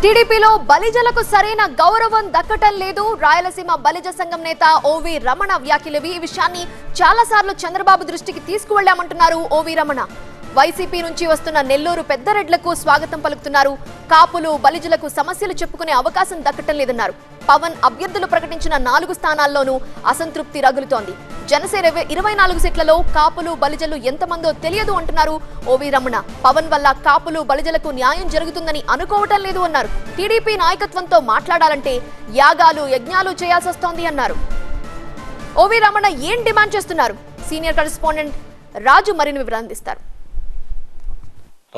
టీడీపీలో బలిజలకు సరైన గౌరవం దక్కటం లేదు. రాయలసీమ బలిజ సంఘం నేత ఓవి రమణ వ్యాఖ్యలు. ఈ విషయాన్ని చాలాసార్లు చంద్రబాబు దృష్టికి తీసుకువెళ్లామంటున్నారు ఓవి రమణ. వైసీపీ నుంచి వస్తున్న నెల్లూరు పెద్దరెడ్లకు స్వాగతం పలుకుతున్నారు. కాపులు బలిజలకు సమస్యలు చెప్పుకునే అవకాశం దక్కటం లేదన్నారు. పవన్ అభ్యర్థులు ప్రకటించిన 4 స్థానాల్లోనూ అసంతృప్తి రగులుతోంది. జనసేన 24 సీట్లలో కాపులు బలిజలు ఎంతమందో తెలియదు అంటున్నారు ఓవి రమణ. పవన్ వల్ల కాపులు బలిజలకు న్యాయం జరుగుతుందని అనుకోవటం లేదు అన్నారు. టీడీపీ నాయకత్వంతో మాట్లాడాలంటే యాగాలు యజ్ఞాలు చేయాల్సి వస్తోంది అన్నారు. ఓవి రమణ ఏం డిమాండ్ చేస్తున్నారు? సీనియర్ కరెస్పాండెంట్ రాజు మరిన్ని వివరాలు అందిస్తారు.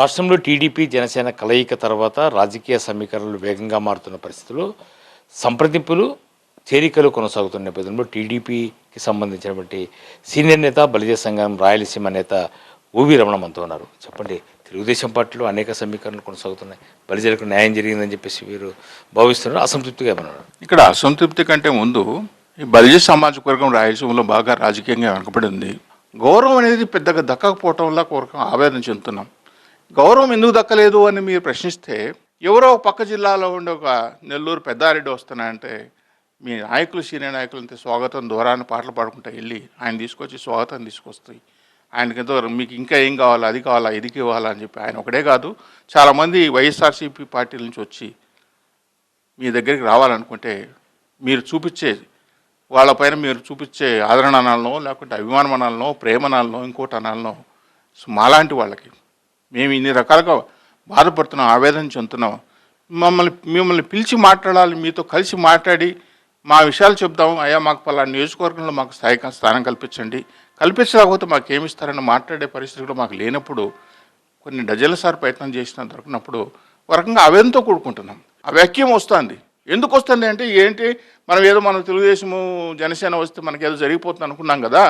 రాష్ట్రంలో టీడీపీ జనసేన కలయిక తర్వాత రాజకీయ సమీకరణలు వేగంగా మారుతున్న పరిస్థితుల్లో సంప్రదింపులు చేరికలు కొనసాగుతున్న నేపథ్యంలో టీడీపీకి సంబంధించినటువంటి సీనియర్ నేత బలిజ సంఘం రాయలసీమ నేత ఓవి రమణ మనతో ఉన్నారు. చెప్పండి, తెలుగుదేశం పార్టీలో అనేక సమీకరణలు కొనసాగుతున్నాయి, బలిజలకు న్యాయం జరిగిందని చెప్పేసి వీరు భావిస్తున్నారు. అసంతృప్తిగా ఏమన్నారు? ఇక్కడ అసంతృప్తి కంటే ముందు ఈ బలిజ సామాజిక వర్గం రాయలసీమలో బాగా రాజకీయంగా వెనకబడి ఉంది. గౌరవం అనేది పెద్దగా దక్కకపోవటం వల్ల ఆవేదన చెందుతున్నాం. గౌరవం ఎందుకు దక్కలేదు అని మీరు ప్రశ్నిస్తే, ఎవరో పక్క జిల్లాలో ఉండే ఒక నెల్లూరు పెద్దారెడ్డి వస్తున్నాయంటే మీ నాయకులు సీనియర్ నాయకులంటే స్వాగతం దూరాన్ని పాటలు పాడుకుంటా వెళ్ళి ఆయన తీసుకొచ్చి స్వాగతం తీసుకొస్తాయి. ఆయనకి ఎంతో మీకు ఇంకా ఏం కావాలా, అది కావాలా, ఇది కావాలా అని చెప్పి ఆయన ఒకటే కాదు, చాలామంది వైఎస్ఆర్సీపీ పార్టీల నుంచి వచ్చి మీ దగ్గరికి రావాలనుకుంటే మీరు చూపించే వాళ్ళపైన మీరు చూపించే ఆదరణ అనాలనో, లేకుంటే అభిమానం అనాలనో, ప్రేమ అనాలనో, ఇంకోటి అనాలనో, మాలాంటి వాళ్ళకి మేము ఇన్ని రకాలుగా బాధపడుతున్నాం, ఆవేదన చెందుతున్నాం. మిమ్మల్ని పిలిచి మాట్లాడాలి, మీతో కలిసి మాట్లాడి మా విషయాలు చెప్తాము. అయ్యా మాకు పలానా నియోజకవర్గంలో మాకు స్థానం కల్పించండి, కల్పించలేకపోతే మాకు ఏమి ఇస్తారని మాట్లాడే పరిస్థితి కూడా మాకు లేనప్పుడు, కొన్ని డజన్ల సార్లు ప్రయత్నం చేసినా దొరికినప్పుడు ఒక రకంగా ఆవేదనతో కూడుకుంటున్నాం. ఆ వాక్యం వస్తుంది. ఎందుకు వస్తుంది అంటే ఏంటి, మనం తెలుగుదేశము జనసేన వస్తే మనకేదో జరిగిపోతుంది అనుకున్నాం కదా,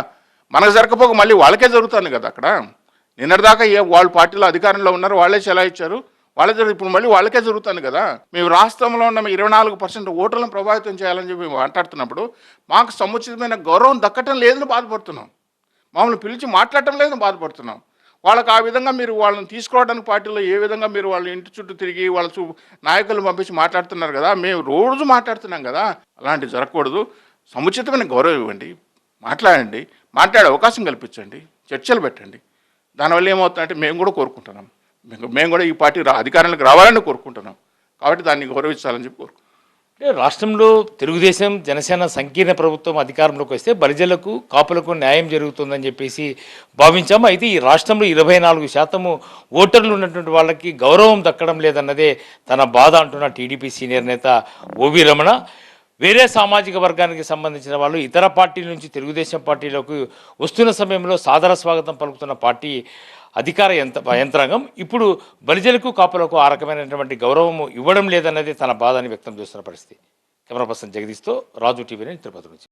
మనకు జరగకపోక మళ్ళీ వాళ్ళకే జరుగుతుంది కదా. అక్కడ నిన్నటిదాకా వాళ్ళ పార్టీలో అధికారంలో ఉన్నారు, వాళ్ళే చెలాయించారు, వాళ్ళే ఇప్పుడు మళ్ళీ వాళ్ళకే జరుగుతుంది కదా. మేము రాష్ట్రంలో ఉన్న 24% ఓటర్లను ప్రభావితం చేయాలని చెప్పి మాట్లాడుతున్నప్పుడు మాకు సముచితమైన గౌరవం దక్కటం లేదని బాధపడుతున్నాం, మమ్మల్ని పిలిచి మాట్లాడటం లేదని బాధపడుతున్నాం. వాళ్ళకి ఆ విధంగా మీరు వాళ్ళని తీసుకోవడానికి పార్టీలో ఏ విధంగా మీరు వాళ్ళ ఇంటి చుట్టూ తిరిగి వాళ్ళ నాయకులను పంపించి మాట్లాడుతున్నారు కదా, మేము రోజు మాట్లాడుతున్నాం కదా. అలాంటివి జరగకూడదు. సముచితమైన గౌరవం ఇవ్వండి, మాట్లాడండి, మాట్లాడే అవకాశం కల్పించండి, చర్చలు పెట్టండి. దానివల్ల ఏమవుతుందంటే మేము కూడా కోరుకుంటున్నాం, మేము కూడా ఈ పార్టీ అధికారంలోకి రావాలని కోరుకుంటున్నాం. కాబట్టి దాన్ని గౌరవించాలని చెప్పి కోరుకుంటున్నాం. అంటే రాష్ట్రంలో తెలుగుదేశం జనసేన సంకీర్ణ ప్రభుత్వం అధికారంలోకి వస్తే బలిజలకు కాపులకు న్యాయం జరుగుతుందని చెప్పేసి భావించాము. అయితే ఈ రాష్ట్రంలో 24% ఓటర్లు ఉన్నటువంటి వాళ్ళకి గౌరవం దక్కడం లేదన్నదే తన బాధ అంటున్న టీడీపీ సీనియర్ నేత ఓవి రమణ. వేరే సామాజిక వర్గానికి సంబంధించిన వాళ్ళు ఇతర పార్టీల నుంచి తెలుగుదేశం పార్టీలోకి వస్తున్న సమయంలో సాదర స్వాగతం పలుకుతున్న పార్టీ అధికార యంత్రాంగం ఇప్పుడు బలిజలకు కాపులకు ఆ రకమైనటువంటి గౌరవం ఇవ్వడం లేదన్నది తన బాధని వ్యక్తం చేస్తున్న పరిస్థితి. కెమెరా పర్సన్ జగదీష్తో రాజు టీవీ తిరుపతి నుంచి.